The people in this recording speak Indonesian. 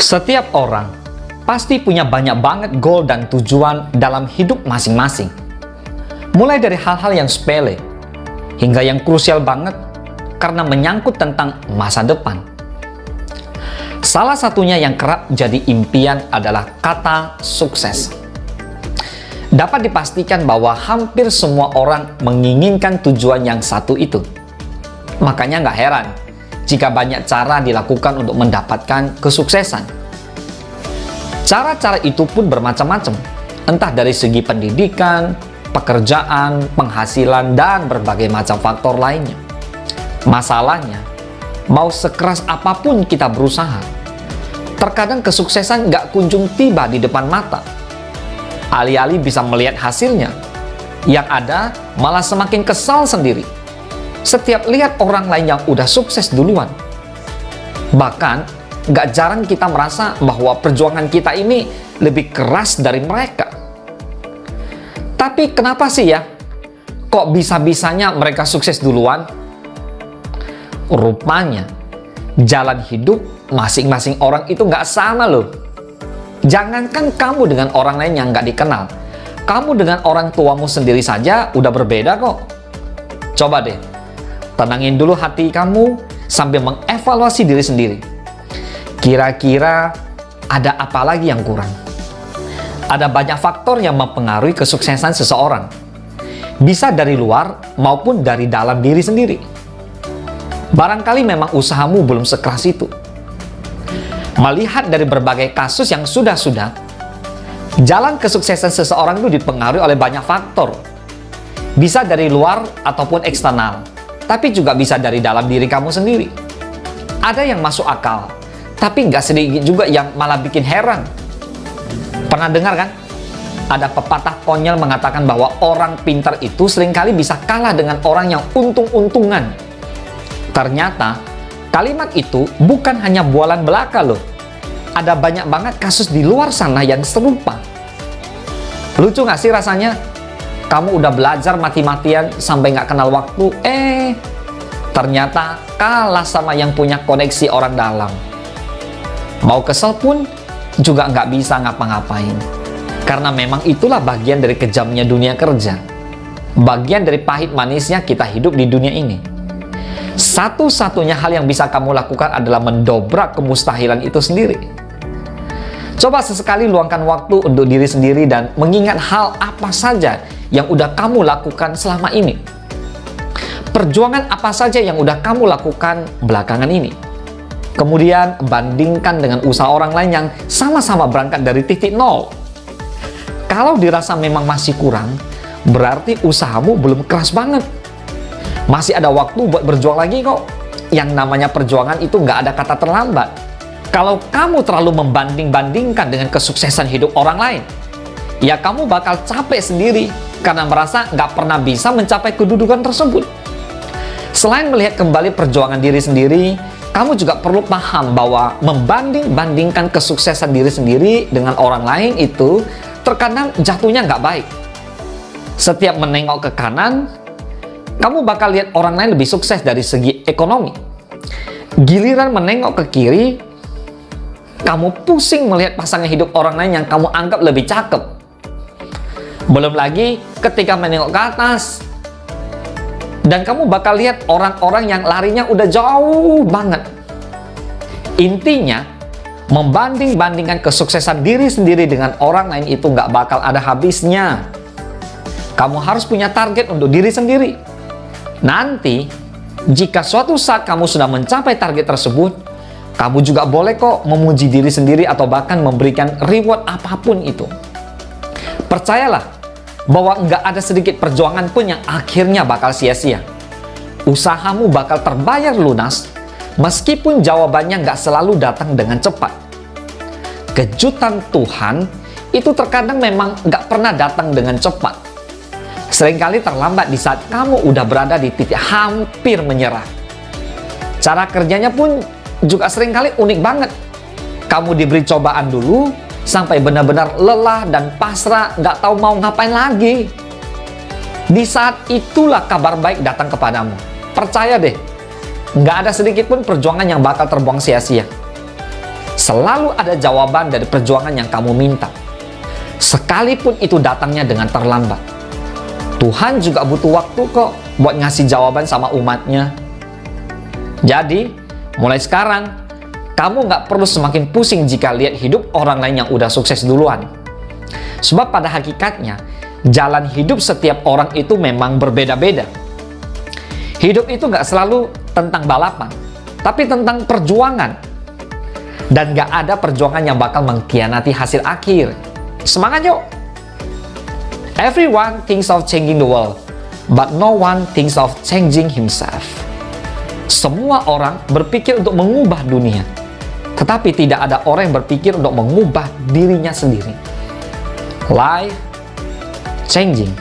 Setiap orang pasti punya banyak banget goal dan tujuan dalam hidup masing-masing. Mulai dari hal-hal yang sepele, hingga yang krusial banget karena menyangkut tentang masa depan. Salah satunya yang kerap jadi impian adalah kata sukses. Dapat dipastikan bahwa hampir semua orang menginginkan tujuan yang satu itu. Makanya nggak heran jika banyak cara dilakukan untuk mendapatkan kesuksesan. Cara-cara itu pun bermacam-macam, entah dari segi pendidikan, pekerjaan, penghasilan, dan berbagai macam faktor lainnya. Masalahnya, mau sekeras apapun kita berusaha, terkadang kesuksesan nggak kunjung tiba di depan mata. Alih-alih bisa melihat hasilnya, yang ada malah semakin kesal sendiri setiap lihat orang lain yang udah sukses duluan. Bahkan, gak jarang kita merasa bahwa perjuangan kita ini lebih keras dari mereka. Tapi kenapa sih ya? Kok bisa-bisanya mereka sukses duluan? Rupanya, jalan hidup masing-masing orang itu gak sama loh. Jangankan kamu dengan orang lain yang gak dikenal, kamu dengan orang tuamu sendiri saja udah berbeda kok. Coba deh, tenangin dulu hati kamu sambil mengevaluasi diri sendiri. Kira-kira ada apa lagi yang kurang? Ada banyak faktor yang mempengaruhi kesuksesan seseorang. Bisa dari luar maupun dari dalam diri sendiri. Barangkali memang usahamu belum sekeras itu. Melihat dari berbagai kasus yang sudah-sudah, jalan kesuksesan seseorang itu dipengaruhi oleh banyak faktor. Bisa dari luar ataupun eksternal, tapi juga bisa dari dalam diri kamu sendiri. Ada yang masuk akal, tapi nggak sedikit juga yang malah bikin heran. Pernah dengar kan? Ada pepatah konyol mengatakan bahwa orang pintar itu seringkali bisa kalah dengan orang yang untung-untungan. Ternyata, kalimat itu bukan hanya bualan belaka loh. Ada banyak banget kasus di luar sana yang serupa. Lucu nggak sih rasanya? Kamu udah belajar mati-matian sampai nggak kenal waktu, ternyata kalah sama yang punya koneksi orang dalam. Mau kesel pun juga nggak bisa ngapa-ngapain. Karena memang itulah bagian dari kejamnya dunia kerja. Bagian dari pahit manisnya kita hidup di dunia ini. Satu-satunya hal yang bisa kamu lakukan adalah mendobrak kemustahilan itu sendiri. Coba sesekali luangkan waktu untuk diri sendiri dan mengingat hal apa saja yang udah kamu lakukan selama ini. Perjuangan apa saja yang udah kamu lakukan belakangan ini. Kemudian bandingkan dengan usaha orang lain yang sama-sama berangkat dari titik nol. Kalau dirasa memang masih kurang, berarti usahamu belum keras banget. Masih ada waktu buat berjuang lagi kok. Yang namanya perjuangan itu nggak ada kata terlambat. Kalau kamu terlalu membanding-bandingkan dengan kesuksesan hidup orang lain, ya kamu bakal capek sendiri karena merasa nggak pernah bisa mencapai kedudukan tersebut. Selain melihat kembali perjuangan diri sendiri, kamu juga perlu paham bahwa membanding-bandingkan kesuksesan diri sendiri dengan orang lain itu terkadang jatuhnya nggak baik. Setiap menengok ke kanan, kamu bakal lihat orang lain lebih sukses dari segi ekonomi. Giliran menengok ke kiri, kamu pusing melihat pasangan hidup orang lain yang kamu anggap lebih cakep. Belum lagi ketika menengok ke atas, dan kamu bakal lihat orang-orang yang larinya udah jauh banget. Intinya, membanding-bandingkan kesuksesan diri sendiri dengan orang lain itu nggak bakal ada habisnya. Kamu harus punya target untuk diri sendiri. Nanti, jika suatu saat kamu sudah mencapai target tersebut, kamu juga boleh kok memuji diri sendiri atau bahkan memberikan reward apapun itu. Percayalah, bahwa nggak ada sedikit perjuangan pun yang akhirnya bakal sia-sia. Usahamu bakal terbayar lunas, meskipun jawabannya nggak selalu datang dengan cepat. Kejutan Tuhan itu terkadang memang nggak pernah datang dengan cepat. Seringkali terlambat di saat kamu udah berada di titik hampir menyerah. Cara kerjanya pun juga seringkali unik banget. Kamu diberi cobaan dulu, sampai benar-benar lelah dan pasrah, nggak tahu mau ngapain lagi. Di saat itulah kabar baik datang kepadamu. Percaya deh, nggak ada sedikit pun perjuangan yang bakal terbuang sia-sia. Selalu ada jawaban dari perjuangan yang kamu minta, sekalipun itu datangnya dengan terlambat. Tuhan juga butuh waktu kok buat ngasih jawaban sama umatnya. Jadi, mulai sekarang, kamu nggak perlu semakin pusing jika lihat hidup orang lain yang udah sukses duluan. Sebab pada hakikatnya, jalan hidup setiap orang itu memang berbeda-beda. Hidup itu nggak selalu tentang balapan, tapi tentang perjuangan. Dan nggak ada perjuangan yang bakal mengkhianati hasil akhir. Semangat yuk! Everyone thinks of changing the world, but no one thinks of changing himself. Semua orang berpikir untuk mengubah dunia, tetapi tidak ada orang yang berpikir untuk mengubah dirinya sendiri. Life changing.